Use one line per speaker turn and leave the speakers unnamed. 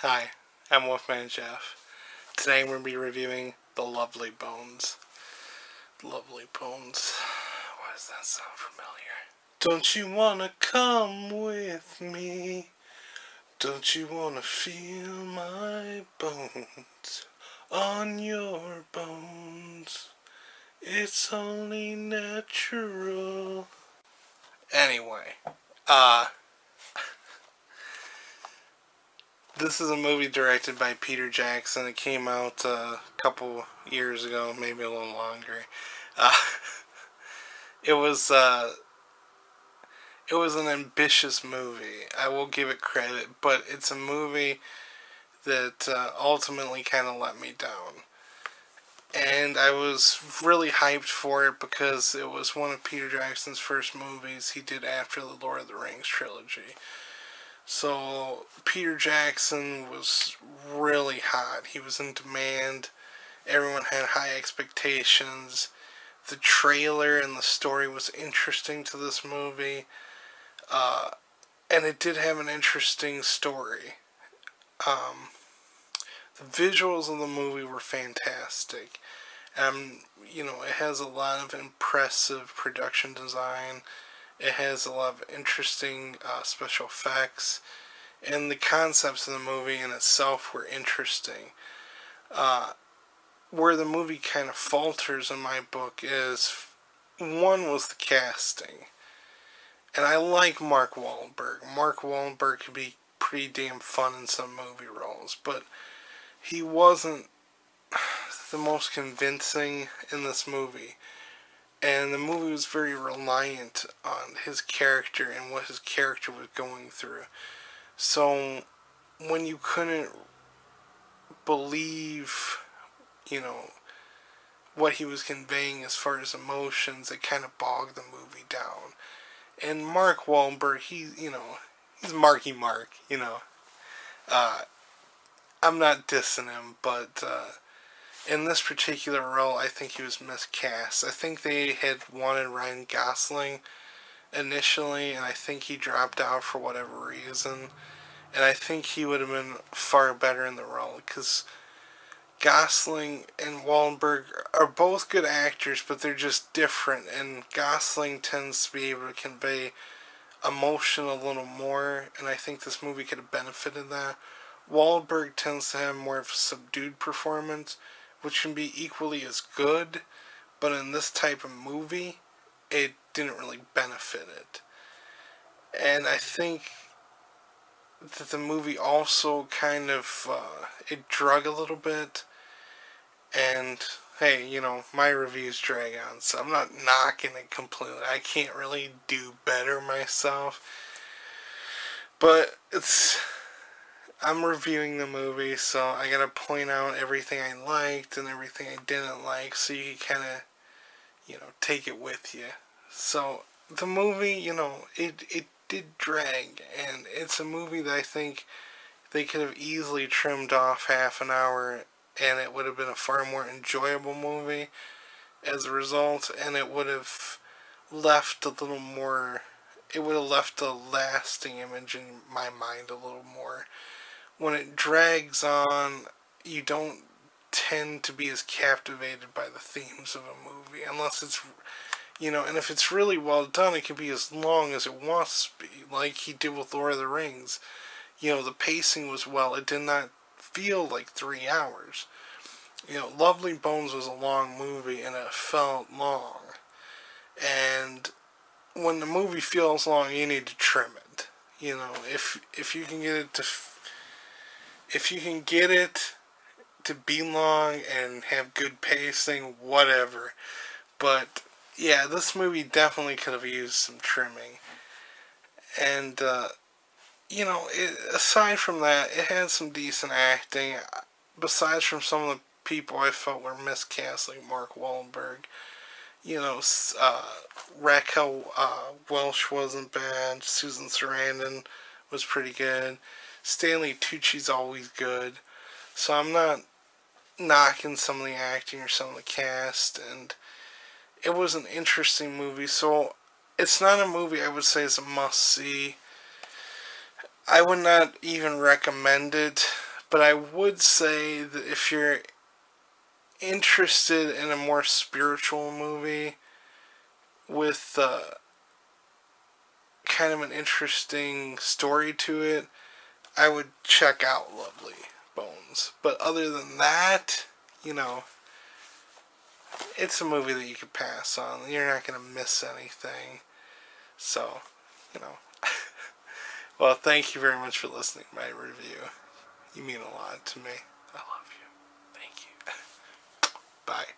Hi, I'm Wolfman Jeff. Today we're going to be reviewing The Lovely Bones. Lovely Bones. Why does that sound familiar? Don't you wanna come with me? Don't you wanna feel my bones on your bones? It's only natural. Anyway, this is a movie directed by Peter Jackson. It came out a couple years ago, maybe a little longer. Uh, it was an ambitious movie. I will give it credit, but it's a movie that ultimately kind of let me down. And I was really hyped for it because it was one of Peter Jackson's first movies he did after the Lord of the Rings trilogy. So Peter Jackson was really hot. He was in demand. Everyone had high expectations. The trailer and the story was interesting to this movie. And it did have an interesting story. The visuals of the movie were fantastic. It has a lot of impressive production design. It has a lot of interesting special effects, and the concepts of the movie in itself were interesting. Where the movie kind of falters in my book is, one was the casting. And I like Mark Wahlberg. Mark Wahlberg could be pretty damn fun in some movie roles, but he wasn't the most convincing in this movie. And the movie was very reliant on his character and what his character was going through. So when you couldn't believe, what he was conveying as far as emotions, it kind of bogged the movie down. And Mark Wahlberg, he's Marky Mark, I'm not dissing him, but in this particular role, I think he was miscast. I think they had wanted Ryan Gosling initially, and I think he dropped out for whatever reason. And I think he would have been far better in the role, because Gosling and Wahlberg are both good actors, but they're just different. And Gosling tends to be able to convey emotion a little more, and I think this movie could have benefited that. Wahlberg tends to have more of a subdued performance, which can be equally as good, but in this type of movie, it didn't really benefit it. And I think that the movie also kind of, it drug a little bit, and hey, my reviews drag on, so I'm not knocking it completely. I can't really do better myself, but I'm reviewing the movie, so I gotta point out everything I liked and everything I didn't like, so you can kind of, take it with you. So, the movie, it did drag, and it's a movie that I think they could have easily trimmed off half an hour, and it would have been a far more enjoyable movie as a result, and it would have left a little more, it would have left a lasting image in my mind a little more. When it drags on, you don't tend to be as captivated by the themes of a movie, unless it's, and if it's really well done, it can be as long as it wants to be, like he did with Lord of the Rings. The pacing was well, it did not feel like 3 hours. Lovely Bones was a long movie, and it felt long. And when the movie feels long, you need to trim it. If you can get it to, if you can get it to be long and have good pacing, whatever. But yeah, this movie definitely could have used some trimming. And aside from that, it had some decent acting. Besides from some of the people I felt were miscast, like Mark Wahlberg. Raquel Welch wasn't bad. Susan Sarandon was pretty good. Stanley Tucci's always good. So I'm not knocking some of the acting or some of the cast. And it was an interesting movie. So it's not a movie I would say is a must-see. I would not even recommend it But I would say that if you're interested in a more spiritual movie with kind of an interesting story to it, I would check out Lovely Bones. But other than that, you know, it's a movie that you could pass on. You're not going to miss anything. So, you know. Well, thank you very much for listening to my review. You mean a lot to me. I love you. Thank you. Bye.